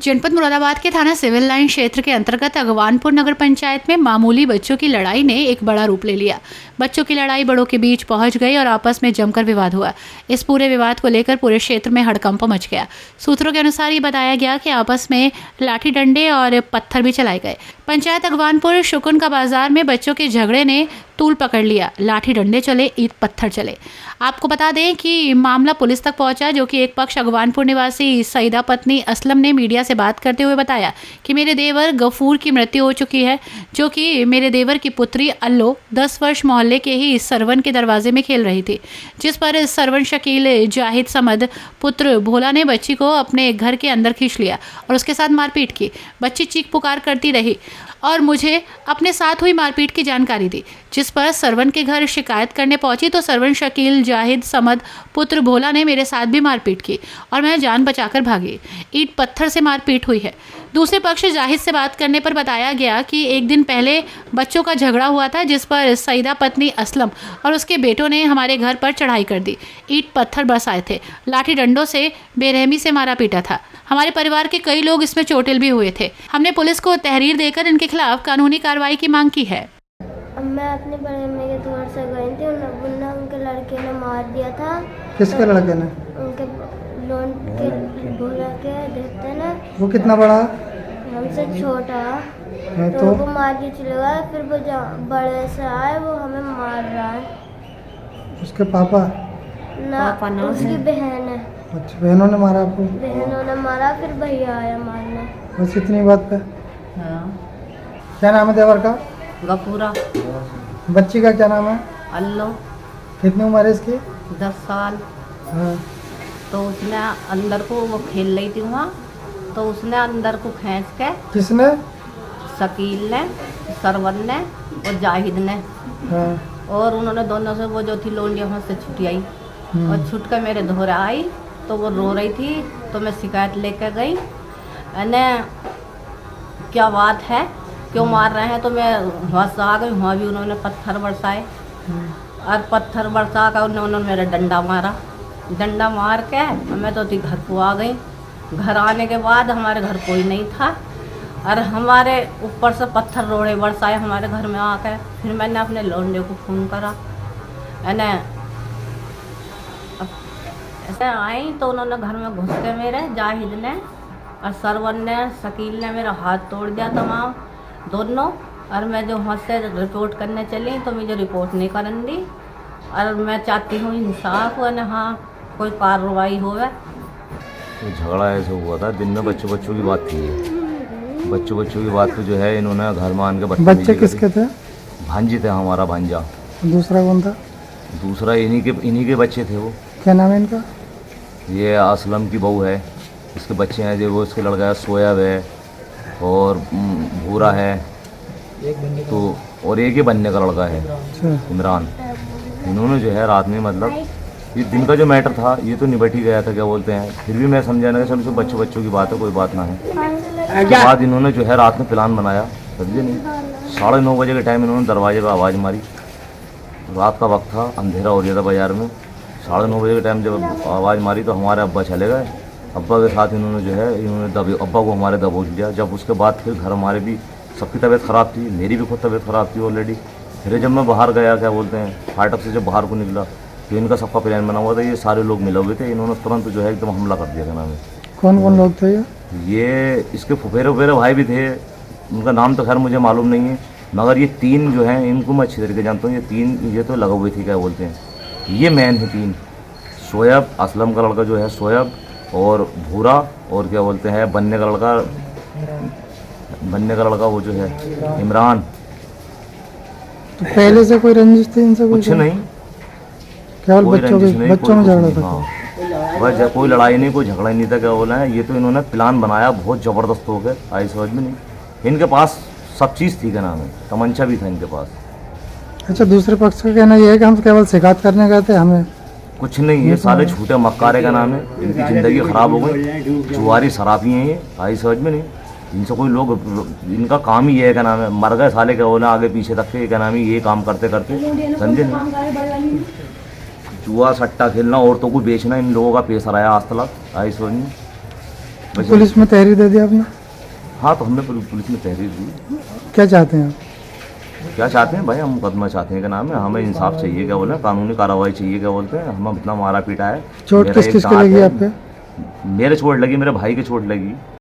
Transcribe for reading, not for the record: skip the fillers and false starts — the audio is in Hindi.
जनपद मुरादाबाद के थाना सिविल लाइन क्षेत्र के अंतर्गत अगवानपुर नगर पंचायत में मामूली बच्चों की लड़ाई ने एक बड़ा रूप ले लिया। बच्चों की लड़ाई बड़ों के बीच पहुंच गई और आपस में जमकर विवाद हुआ। इस पूरे विवाद को लेकर पूरे क्षेत्र में हड़कंप मच गया। सूत्रों के अनुसार ये बताया गया कि आपस में लाठी डंडे और पत्थर भी चलाए गए। पंचायत अगवानपुर शुकुन का बाजार में बच्चों के झगड़े ने तूल पकड़ लिया। लाठी डंडे चले, ईंट पत्थर चले। आपको बता दें कि मामला पुलिस तक पहुंचा, जो कि एक पक्ष अगवानपुर निवासी सईदा पत्नी असलम ने मीडिया से बात करते हुए बताया कि मेरे देवर गफूर की मृत्यु हो चुकी है, जो कि मेरे देवर की पुत्री अल्लो 10 वर्ष मोहल्ले के ही सरवन के दरवाजे में खेल रही थी, जिस पर सरवन शकील जाहिद समद पुत्र भोला ने बच्ची को अपने घर के अंदर खींच लिया और उसके साथ मारपीट की। बच्ची चीख पुकार करती रही और मुझे अपने साथ हुई मारपीट की जानकारी दी, जिस पर सरवन के घर शिकायत करने पहुंची तो सरवन शकील जाहिद समद पुत्र भोला ने मेरे साथ भी मारपीट की और मैं जान बचाकर भागी। ईंट पत्थर से मारपीट हुई है। दूसरे पक्ष जाहिद से बात करने पर बताया गया कि एक दिन पहले बच्चों का झगड़ा हुआ था, जिस पर सईदा पत्नी असलम और उसके बेटों ने हमारे घर पर चढ़ाई कर दी। ईंट पत्थर बरसाए थे, लाठी डंडों से बेरहमी से मारा पीटा था। हमारे परिवार के कई लोग इसमें चोटिल भी हुए थे। हमने पुलिस को तहरीर देकर इनके खिलाफ कानूनी कार्रवाई की मांग की है। मैं अपने बड़े अम्मी के घर से गई थी, उनके लड़के ने मार दिया था। किसके लड़के ने? उनके लोन के भोला के देखते ना। वो कितना बड़ा? हमसे छोटा। तो वो मार के चले गए। फिर वो बड़े से आए, वो हमें मार रहा है। उसके पापा ना, उसकी बहन है। अच्छा, बहनों ने मारा आपको? बहनों ने मारा, फिर भैया आया मारने। बस इतनी बात पे? हाँ। क्या नाम है देवर का? गफूरा। बच्ची का क्या नाम है? अल्लो। कितनी उम्र है इसकी? 10 साल। हाँ। तो उसने अंदर को, वो खेल रही थी वहाँ, तो उसने अंदर को खींच के, किसने? शकील ने, सरवन ने और जाहिद ने। हाँ। और उन्होंने दोनों से, वो जो थी लोंडिया वहाँ से छुटी आई और छुट कर मेरे धोरे आई, तो वो रो रही थी। तो मैं शिकायत लेकर गई, अने क्या बात है, क्यों मार रहे हैं? तो मैं वहाँ से आ गई। वहाँ भी उन्होंने पत्थर बरसाए और पत्थर बरसा कर उन्होंने मेरा डंडा मारा। डंडा मार के मैं तो घर को आ गई। घर आने के बाद हमारे घर कोई नहीं था और हमारे ऊपर से पत्थर रोड़े बरसाए हमारे घर में आकर। फिर मैंने अपने लौंडे को फ़ोन करा, मैंने ऐसे आई तो उन्होंने घर में घुस के मेरे जाहिद ने और सरवन ने, शकील ने मेरा हाथ तोड़ दिया तमाम दोनों। और मैं जो वहाँ से रिपोर्ट करने चली तो मुझे रिपोर्ट नहीं करने दी। और मैं चाहती हूँ इंसाफ हो, हाँ कोई कार्रवाई होवे। तो झगड़ा ऐसे हुआ था, दिन में बच्चों की बात थी। बच्चों की बात को जो है इन्होंने घर में आन के बच्चे किसके थे? भांजी थे, हमारा भांजा। दूसरा कौन था? दूसरा इन्हीं के बच्चे थे। वो क्या नाम है इनका? ये असलम की बहू है, इसके बच्चे हैं जो, वो इसके लड़का है सोयाब है और भूरा है, तो और एक ही बनने का लड़का है इमरान। इन्होंने जो है रात में, मतलब ये दिन का जो मैटर था ये तो निबट ही गया था, क्या बोलते हैं। फिर भी मैं समझाने का चलो बच्चों की बात है, कोई बात ना है। उसके बाद इन्होंने जो है रात में प्लान बनाया, समझे नहीं, 9:30 बजे के टाइम इन्होंने दरवाजे पर आवाज़ मारी। रात का वक्त था, अंधेरा हो गया था बाज़ार में। 9:30 बजे के टाइम जब आवाज़ मारी तो हमारे अब्बा चले गए। अब्बा के साथ इन्होंने जो है अब्बा को हमारे दबोच लिया। जब उसके बाद फिर घर हमारे भी सबकी तबीयत ख़राब थी, मेरी भी खुद तबीयत ख़राब थी ऑलरेडी। फिर जब मैं बाहर गया, क्या बोलते हैं, फाटक से जब बाहर को निकला तो इनका सबका प्लान बना हुआ था। ये सारे लोग मिले हुए थे, इन्होंने तुरंत जो है एकदम हमला कर दिया। क्या नाम है? कौन कौन लोग थे ये? इसके फुफेरे भाई भी थे, उनका नाम तो खैर मुझे मालूम नहीं है, मगर ये 3 जो हैं इनको मैं अच्छी तरीके जानता हूँ। ये 3 ये तो लगे हुए थे, क्या बोलते हैं, ये मैन है 3। सोयाब, असलम का लड़का जो है सोयाब, और भूरा, और क्या बोलते हैं बनने का लड़का वो जो है इमरान। तो पहले से कोई रंजिश थी इनसे? कुछ नहीं, केवल बच्चों में झगड़ा था। हाँ, बस कोई लड़ाई नहीं, कोई झगड़ा नहीं था। क्या बोला है, ये तो इन्होंने प्लान बनाया बहुत ज़बरदस्त हो गए, आई समझ में नहीं। इनके पास सब चीज़ थी, क्या नाम है, तमंचा भी था इनके पास। अच्छा, दूसरे पक्ष का कहना यह है कि हम केवल शिकायत करने गए थे, हमें कुछ नहीं। ये साले झूठे मक्कारे, का नाम है, इनकी ज़िंदगी ख़राब हो गई। जुआरी शराबी हैं ये, आई समझ में नहीं। इनसे कोई लोग, इनका काम ही ये है, क्या नाम है, मर गए साले, क्या बोला, आगे पीछे तक के, क्या नाम है, ये काम करते करते, समझे नहीं। जुआ सट्टा खेलना, औरतों को बेचना, इन लोगों का पेशा रहा आज तक, आई समझ में। बस पुलिस में तहरीर दे दी आपने? हाँ, तो हमने पुलिस में तहरीर दी। क्या चाहते हैं आप? क्या चाहते हैं भाई, हम मुकदमा चाहते हैं, क्या नाम है, हमें इंसाफ चाहिए, क्या बोले, कानूनी कार्रवाई चाहिए, क्या बोलते हैं, हम इतना मारा पीटा है। चोट मेरा किस एक किस की दांत लगी है, आप पे? मेरे चोट लगी, मेरे भाई की चोट लगी।